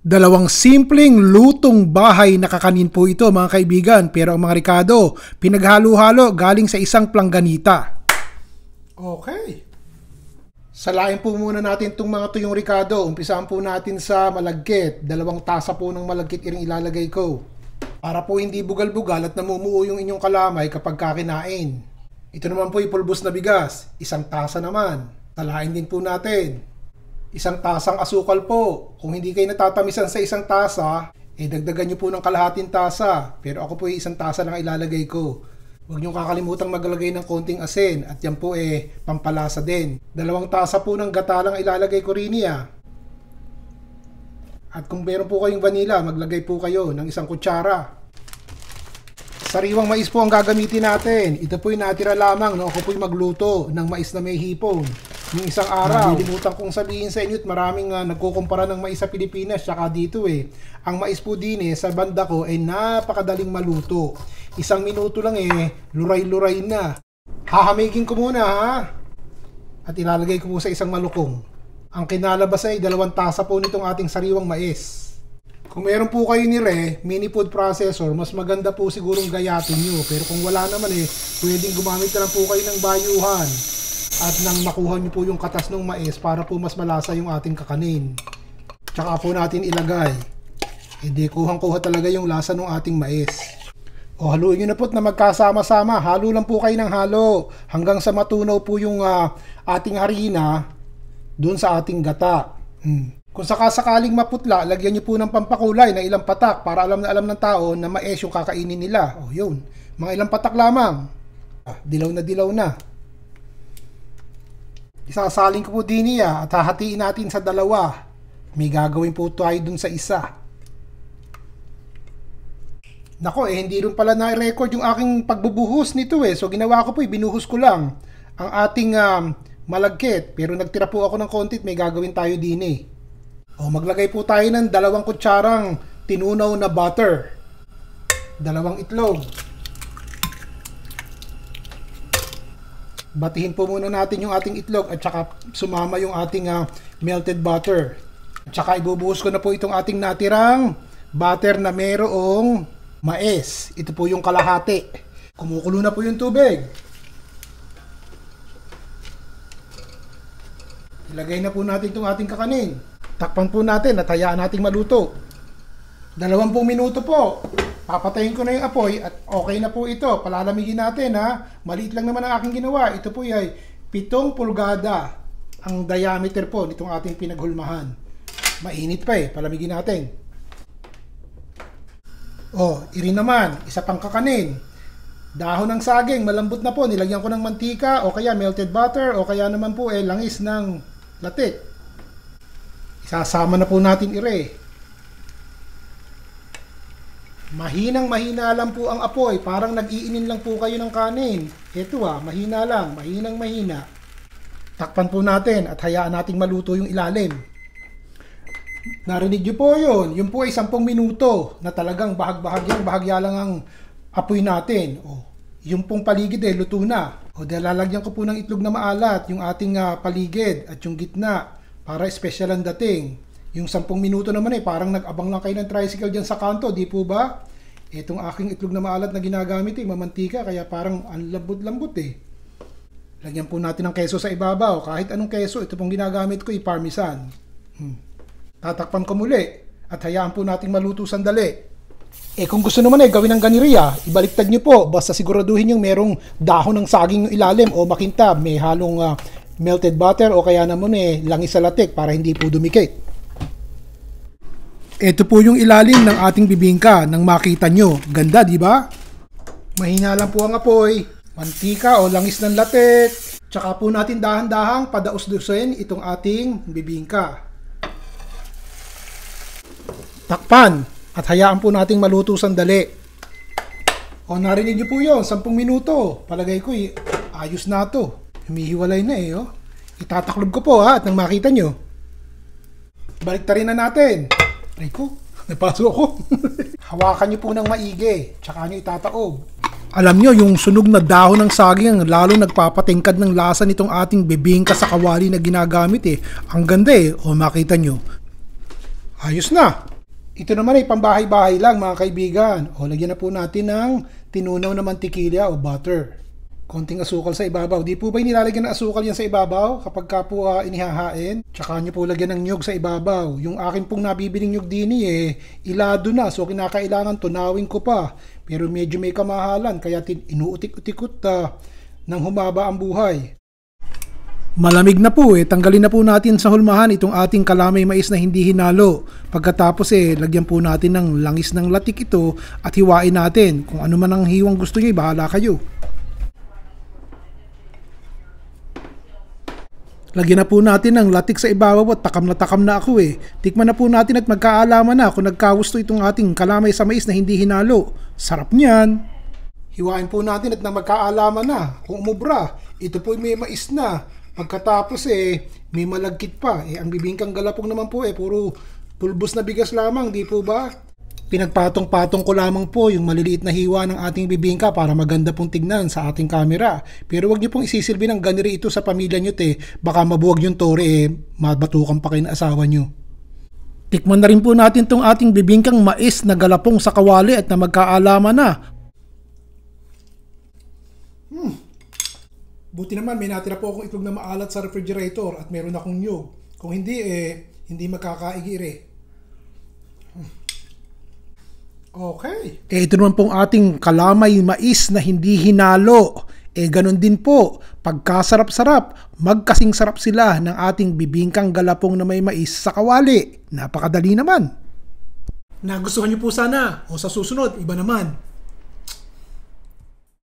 Dalawang simpleng lutong bahay na kakanin po ito mga kaibigan, pero ang mga ricado, pinaghalo-halo galing sa isang plangganita. Okay. Salain po muna natin itong mga tuyong ricado. Umpisahan po natin sa malagkit. 2 tasa po ng malagkit iring ilalagay ko. Para po hindi bugal-bugal at namumuo yung inyong kalamay kapag kakinain. Ito naman po ipulbos na bigas. 1 tasa naman. Salain din po natin. 1 tasang asukal po. Kung hindi kayo natatamisan sa 1 tasa, dagdagan nyo po ng kalahating tasa. Pero ako po 1 tasa lang ilalagay ko. Huwag nyo kakalimutang maglagay ng konting asin at yan po pampalasa din. 2 tasa po ng gata lang ilalagay ko rin niya. At kung meron po kayong vanilla, maglagay po kayo ng 1 kutsara. Sariwang mais po ang gagamitin natin. Ito po yung natira lamang no? Ako po yung magluto ng mais na may hipon. Yung isang araw, nalimutan kong sabihin sa inyo at maraming nagkukumpara ng mais sa Pilipinas tsaka dito Ang mais po din sa banda ko ay napakadaling maluto. 1 minuto lang luray-luray na. Hahamigin ko muna ha. At ilalagay ko po sa isang malukong. Ang kinalabas ay 2 tasa po nitong ating sariwang mais. Kung meron po kayo mini food processor, mas maganda po sigurong gayatin nyo. Pero kung wala naman pwedeng gumamit na lang po kayo ng bayuhan. At nang makuha nyo po yung katas ng mais para po mas malasa yung ating kakanin. Tsaka po natin ilagay. Kuhang-kuha talaga yung lasa ng ating mais. Haluin nyo na po na magkasama-sama. Halo lang po kayo ng halo. Hanggang sa matunaw po yung ating harina doon sa ating gata. Kung sakasakaling maputla, lagyan nyo po ng pampakulay na ilang patak para alam ng tao na mais yung kakainin nila. Yun. Mga ilang patak lamang. Dilaw na dilaw na. Isasaling ko po din niya at hahatiin natin sa 2. May gagawin po tayo dun sa 1. Nako hindi rin pala na-record yung aking pagbubuhos nito So ginawa ko po binuhos ko lang ang ating malagkit. Pero nagtira po ako ng konti at may gagawin tayo din maglagay po tayo ng 2 kutsarang tinunaw na butter. 2 itlog. Batihin po muna natin yung ating itlog at saka sumama yung ating melted butter. At saka ibubuhos ko na po itong ating natirang butter na merong mais. Ito po yung kalahati. Kumukulo na po yung tubig. Ilagay na po natin itong ating kakanin. Takpan po natin at hayaan nating maluto. 20 minuto po. Papatayin ko na yung apoy at okay na po ito. Palalamigin natin Maliit lang naman ang aking ginawa. Ito po ay 7 pulgada ang diameter po nitong ating pinaghulmahan. Mainit pa Palamigin natin. Iri naman. 1 pang kakanin. Dahon ng saging. Malambot na po. Nilagyan ko ng mantika o kaya melted butter o kaya naman po langis ng latik. Isasama na po natin Mahinang-mahina lang po ang apoy. Parang nag-iinin lang po kayo ng kanin. Ito mahina lang. Mahinang-mahina. Takpan po natin at hayaan nating maluto yung ilalim. Narinig nyo po yun. Yun po ay 10 minuto na talagang bahagya lang ang apoy natin. Yung pong paligid luto na. Lalagyan ko po ng itlog na maalat yung ating paligid at yung gitna para special ang dating. Yung 10 minuto naman parang nag-abang lang kayo ng tricycle dyan sa kanto, di po ba? Itong aking itlog na maalat na ginagamit mamantika, kaya parang ang lambot-lambot Lagyan po natin ng keso sa ibabaw. Kahit anong keso, ito pong ginagamit ko parmesan. Tatakpan ko muli at hayaan po nating maluto sandali. Kung gusto naman gawin ng ganiriya, ibaliktad nyo po. Basta siguraduhin yung merong dahon ng saging yung ilalim o makintab, may halong melted butter o kaya naman langis sa latik para hindi po dumikit. Ito po yung ilalim ng ating bibingka nang makita nyo. Ganda, di ba? Mahina lang po ang apoy. Mantika o langis ng latik. Tsaka po natin dahan-dahang padaus-dusin itong ating bibingka. Takpan at hayaan po nating maluto sandali. Narinig nyo po yun, 10 minuto. Palagay ko ayos na to. Humihiwalay na Itataklob ko po at nang makita nyo. Baliktarin na natin. Ay ko, napasok ako. Hawakan nyo po ng maigi, tsaka nyo itataob. Alam nyo, yung sunog na dahon ng saging, lalo nagpapatingkad ng lasa nitong ating bibingka sa kawali na ginagamit Ang ganda O makita nyo. Ayos na! Ito naman ay pambahay-bahay lang mga kaibigan. O lagyan na po natin ng tinunaw na mantikilya o butter. Konting asukal sa ibabaw. Di po ba nilalagyan ng asukal yan sa ibabaw kapag ka po inihahain? Tsaka nyo po lagyan ng nyug sa ibabaw. Yung akin pong nabibiling nyug dini ilado na. So kinakailangan tunawin ko pa. Pero medyo may kamahalan kaya inuutik-utikot nang humaba ang buhay. Malamig na po tanggalin na po natin sa hulmahan itong ating kalamay mais na hindi hinalo. Pagkatapos lagyan po natin ng langis ng latik ito at hiwain natin. Kung ano man ang hiwang gusto nyo, bahala kayo. Lagyan na po natin ng latik sa ibabaw at takam na ako Tikman na po natin at magkaalaman na kung nagkagusto itong ating kalamay sa mais na hindi hinalo. Sarap niyan. Hiwain po natin at nang magkaalaman na kung umubra. Ito po may mais na. Pagkatapos may malagkit pa. Ang bibingkang galapong naman po puro pulbos na bigas lamang, di po ba? Pinagpatong-patong ko lamang po yung maliliit na hiwa ng ating bibingka para maganda pong tignan sa ating camera. Pero wag niyo pong isisilbi ng ganiri ito sa pamilya niyo baka mabuwag yung tore mabatukan pa kayo ng asawa niyo. Tikman na rin po natin tong ating bibingkang mais na galapong sa kawali at na magkaalaman na. Buti naman may natira po akong itlog na maalat sa refrigerator at meron akong nyug. Kung hindi hindi magkakaigiri. Okay. Ito naman pong ating kalamay mais na hindi hinalo. Ganon din po. Pagkasarap-sarap, magkasing sarap sila ng ating bibingkang galapong na may mais sa kawali. Napakadali naman. Nagustuhan niyo po sana o sa susunod, iba naman.